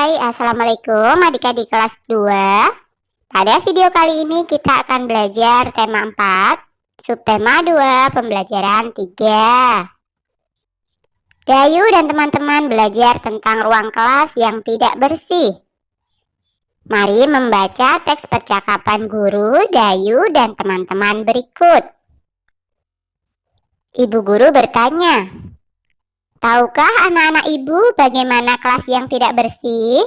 Hai, Assalamualaikum adik-adik kelas 2. Pada video kali ini kita akan belajar tema 4, subtema 2, pembelajaran 3. Dayu dan teman-teman belajar tentang ruang kelas yang tidak bersih. Mari membaca teks percakapan guru, Dayu, dan teman-teman berikut. Ibu guru bertanya, "Tahukah anak-anak ibu bagaimana kelas yang tidak bersih?"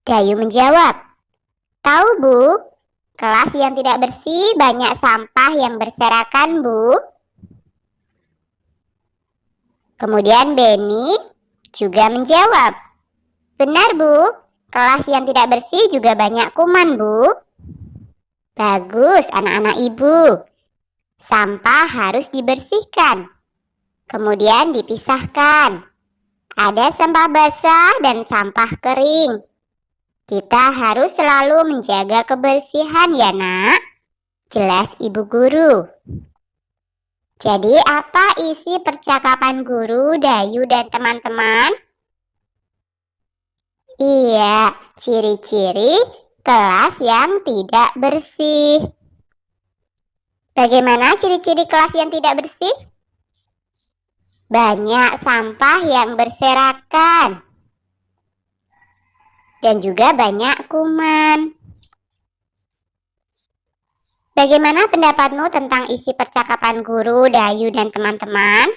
Dayu menjawab, "Tahu Bu, kelas yang tidak bersih banyak sampah yang berserakan Bu." Kemudian Beni juga menjawab, "Benar Bu, kelas yang tidak bersih juga banyak kuman Bu." Bagus anak-anak ibu, sampah harus dibersihkan. Kemudian dipisahkan. Ada sampah basah dan sampah kering. Kita harus selalu menjaga kebersihan ya nak. Jelas ibu guru. Jadi apa isi percakapan guru, Dayu dan teman-teman? Iya, ciri-ciri kelas yang tidak bersih. Bagaimana ciri-ciri kelas yang tidak bersih? Banyak sampah yang berserakan dan juga banyak kuman. Bagaimana pendapatmu tentang isi percakapan guru, Dayu, dan teman-teman?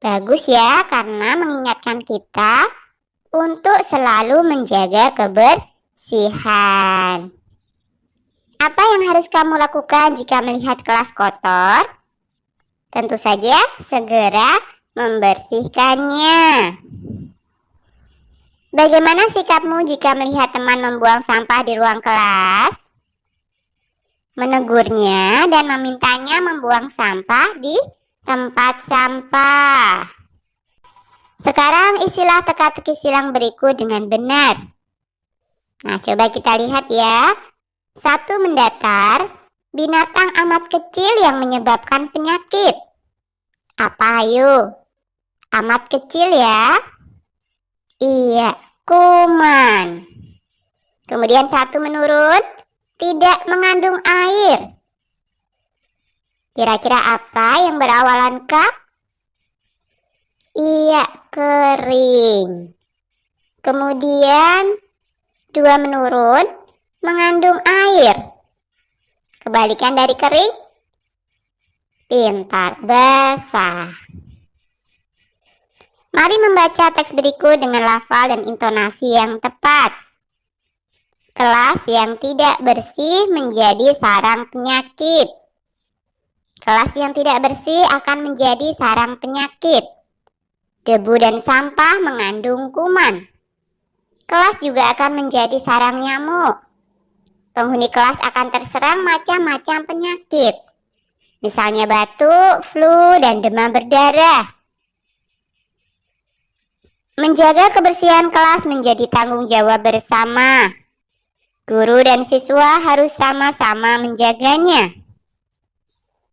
Bagus ya, karena mengingatkan kita untuk selalu menjaga kebersihan. Apa yang harus kamu lakukan jika melihat kelas kotor? Tentu saja segera membersihkannya. Bagaimana sikapmu jika melihat teman membuang sampah di ruang kelas? Menegurnya dan memintanya membuang sampah di tempat sampah. Sekarang isilah teka-teki silang berikut dengan benar. Nah, coba kita lihat ya. 1. Mendatar. Binatang amat kecil yang menyebabkan penyakit. Apa ayo? Amat kecil ya? Iya, kuman. Kemudian 1 menurun, tidak mengandung air. Kira-kira apa yang berawalan K? Iya, kering. Kemudian 2 menurun, mengandung air. Kebalikan dari kering, pintar, basah. Mari membaca teks berikut dengan lafal dan intonasi yang tepat. Kelas yang tidak bersih menjadi sarang penyakit. Kelas yang tidak bersih akan menjadi sarang penyakit. Debu dan sampah mengandung kuman. Kelas juga akan menjadi sarang nyamuk. Penghuni kelas akan terserang macam-macam penyakit. Misalnya batuk, flu, dan demam berdarah. Menjaga kebersihan kelas menjadi tanggung jawab bersama. Guru dan siswa harus sama-sama menjaganya.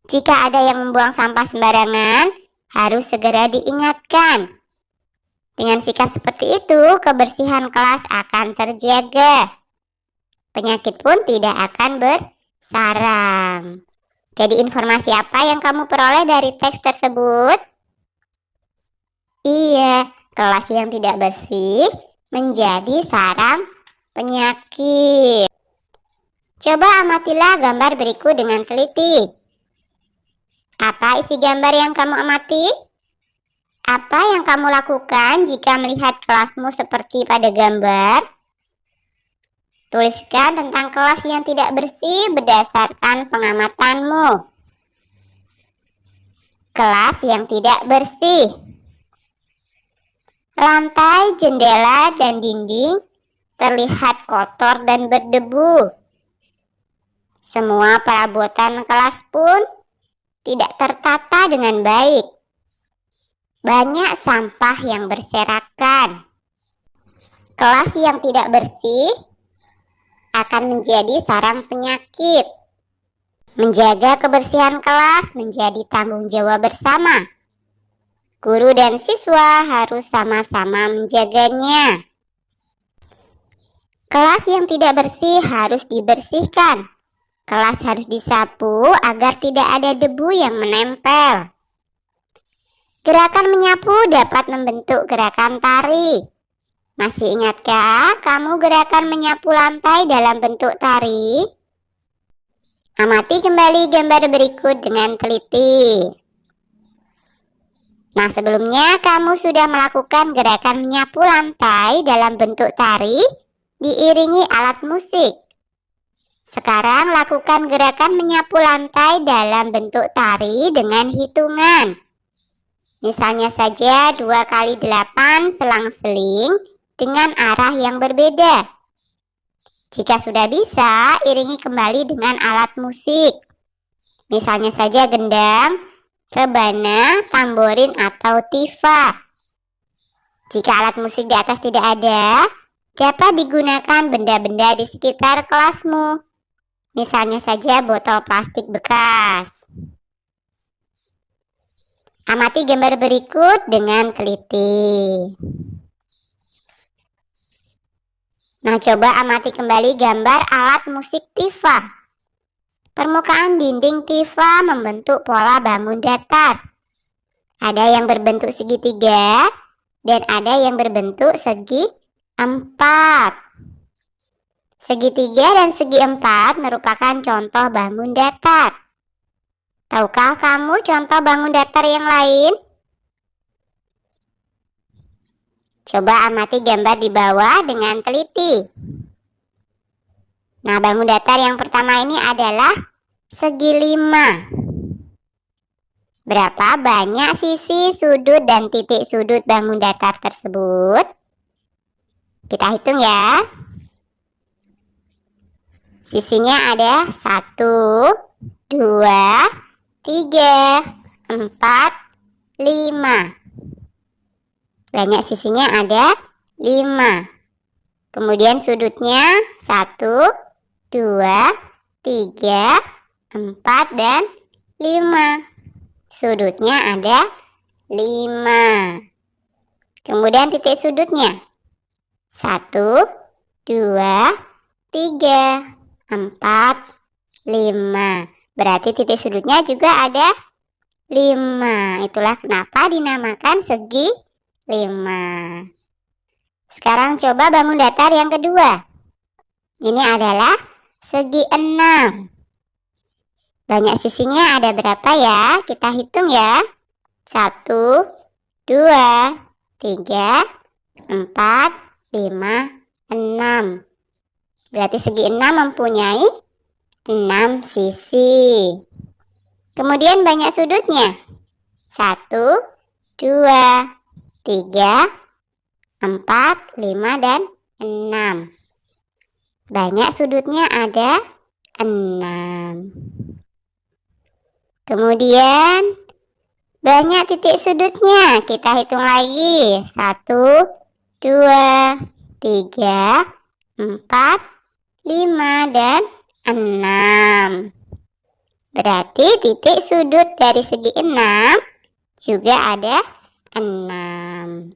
Jika ada yang membuang sampah sembarangan, harus segera diingatkan. Dengan sikap seperti itu, kebersihan kelas akan terjaga. Penyakit pun tidak akan bersarang. Jadi informasi apa yang kamu peroleh dari teks tersebut? Iya, kelas yang tidak bersih menjadi sarang penyakit. Coba amatilah gambar berikut dengan teliti. Apa isi gambar yang kamu amati? Apa yang kamu lakukan jika melihat kelasmu seperti pada gambar? Tuliskan tentang kelas yang tidak bersih berdasarkan pengamatanmu. Kelas yang tidak bersih. Lantai, jendela, dan dinding terlihat kotor dan berdebu. Semua perabotan kelas pun tidak tertata dengan baik. Banyak sampah yang berserakan. Kelas yang tidak bersih akan menjadi sarang penyakit. Menjaga kebersihan kelas menjadi tanggung jawab bersama. Guru dan siswa harus sama-sama menjaganya. Kelas yang tidak bersih harus dibersihkan. Kelas harus disapu agar tidak ada debu yang menempel. Gerakan menyapu dapat membentuk gerakan tari. Masih ingatkah kamu gerakan menyapu lantai dalam bentuk tari? Amati kembali gambar berikut dengan teliti. Nah, sebelumnya kamu sudah melakukan gerakan menyapu lantai dalam bentuk tari diiringi alat musik. Sekarang lakukan gerakan menyapu lantai dalam bentuk tari dengan hitungan. Misalnya saja 2 kali 8 selang-seling dengan arah yang berbeda. Jika sudah bisa, iringi kembali dengan alat musik. Misalnya saja gendang, rebana, tamborin, atau tifa. Jika alat musik di atas tidak ada, dapat digunakan benda-benda di sekitar kelasmu. Misalnya saja botol plastik bekas. Amati gambar berikut dengan teliti. Nah, coba amati kembali gambar alat musik tifa. Permukaan dinding tifa membentuk pola bangun datar. Ada yang berbentuk segitiga dan ada yang berbentuk segi empat. Segitiga dan segi empat merupakan contoh bangun datar. Tahukah kamu contoh bangun datar yang lain? Coba amati gambar di bawah dengan teliti. Nah, bangun datar yang pertama ini adalah segi 5. Berapa banyak sisi, sudut, dan titik sudut bangun datar tersebut? Kita hitung ya. Sisinya ada 1, 2, 3, 4, 5. Banyak sisinya ada 5. Kemudian sudutnya 1, 2, 3, 4, dan 5. Sudutnya ada 5. Kemudian titik sudutnya 1, 2, 3, 4, 5. Berarti titik sudutnya juga ada 5. Itulah kenapa dinamakan segi 5. Sekarang coba bangun datar yang kedua. Ini adalah segi 6. Banyak sisinya ada berapa ya? Kita hitung ya. 1, 2, 3, 4, 5, 6. Berarti segi 6 mempunyai 6 sisi. Kemudian banyak sudutnya. 1, 2, 3, 4, 5, dan 6. Banyak sudutnya ada 6. Kemudian banyak titik sudutnya. Kita hitung lagi. 1, 2, 3, 4, 5, dan 6. Berarti titik sudut dari segi 6 juga ada 6.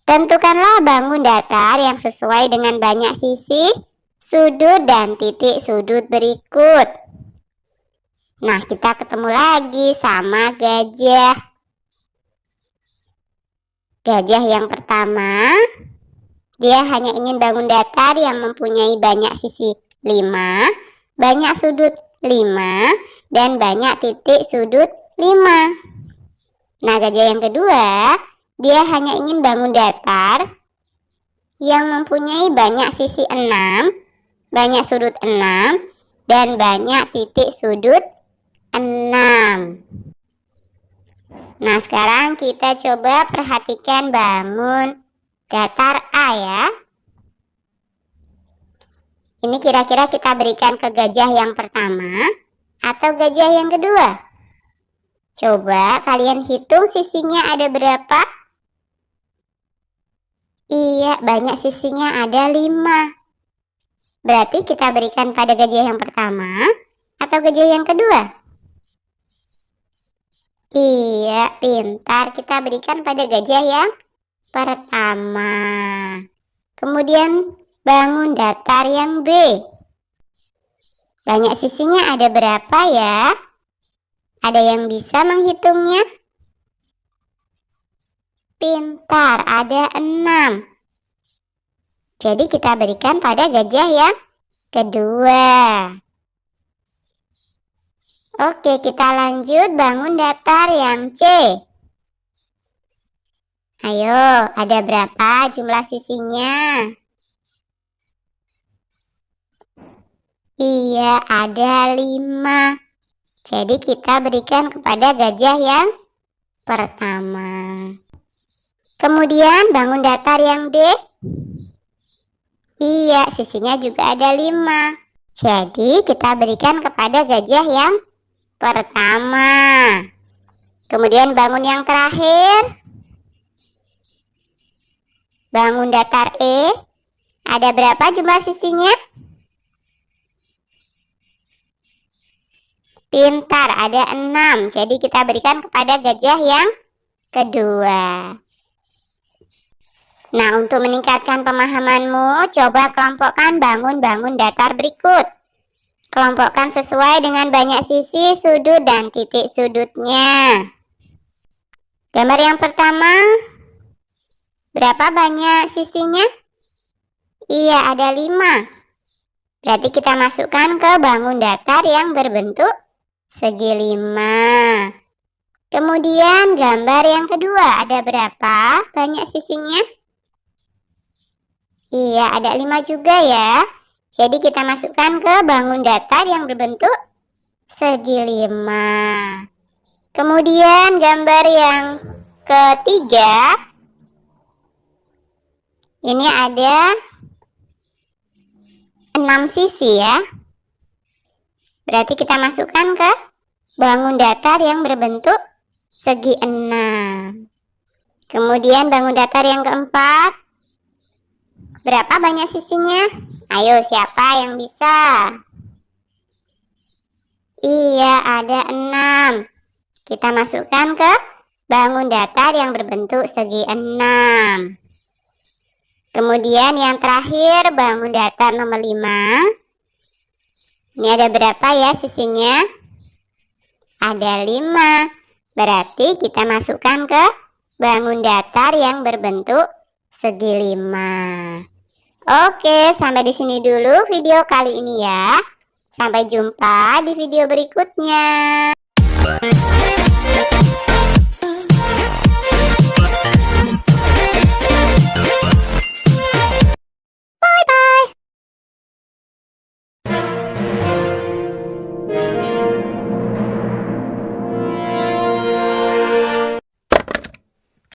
Tentukanlah bangun datar yang sesuai dengan banyak sisi, sudut, dan titik sudut berikut. Nah, kita ketemu lagi sama gajah. Gajah yang pertama, dia hanya ingin bangun datar yang mempunyai banyak sisi 5, banyak sudut 5, dan banyak titik sudut 5. Nah, gajah yang kedua, dia hanya ingin bangun datar yang mempunyai banyak sisi 6, banyak sudut 6, dan banyak titik sudut 6. Nah, sekarang kita coba perhatikan bangun datar A ya. Ini kira-kira kita berikan ke gajah yang pertama atau gajah yang kedua? Coba kalian hitung sisinya ada berapa? Iya, banyak sisinya ada 5. Berarti kita berikan pada gajah yang pertama atau gajah yang kedua? Iya, pintar. Kita berikan pada gajah yang pertama. Kemudian bangun datar yang B. Banyak sisinya ada berapa ya? Ada yang bisa menghitungnya? Pintar, ada 6. Jadi kita berikan pada gajah yang kedua. Oke, kita lanjut bangun datar yang C. Ayo, ada berapa jumlah sisinya? Iya, ada 5. Jadi kita berikan kepada gajah yang pertama. Kemudian bangun datar yang D. Iya, sisinya juga ada 5. Jadi kita berikan kepada gajah yang pertama. Kemudian bangun yang terakhir. Bangun datar E. Ada berapa jumlah sisinya? Pintar, ada 6. Jadi kita berikan kepada gajah yang kedua. Nah, untuk meningkatkan pemahamanmu, coba kelompokkan bangun-bangun datar berikut. Kelompokkan sesuai dengan banyak sisi, sudut, dan titik sudutnya. Gambar yang pertama, berapa banyak sisinya? Iya, ada 5. Berarti kita masukkan ke bangun datar yang berbentuk segi 5. Kemudian gambar yang kedua, ada berapa banyak sisinya? Iya, ada 5 juga ya. Jadi kita masukkan ke bangun datar yang berbentuk segi 5. Kemudian gambar yang ketiga, ini ada 6 sisi ya. Berarti kita masukkan ke bangun datar yang berbentuk segi 6. Kemudian bangun datar yang keempat, berapa banyak sisinya? Ayo, siapa yang bisa? Iya, ada 6. Kita masukkan ke bangun datar yang berbentuk segi 6. Kemudian yang terakhir, bangun datar nomor 5. Ini ada berapa ya sisinya? Ada 5. Berarti kita masukkan ke bangun datar yang berbentuk segi 5. Oke, sampai di sini dulu video kali ini ya. Sampai jumpa di video berikutnya.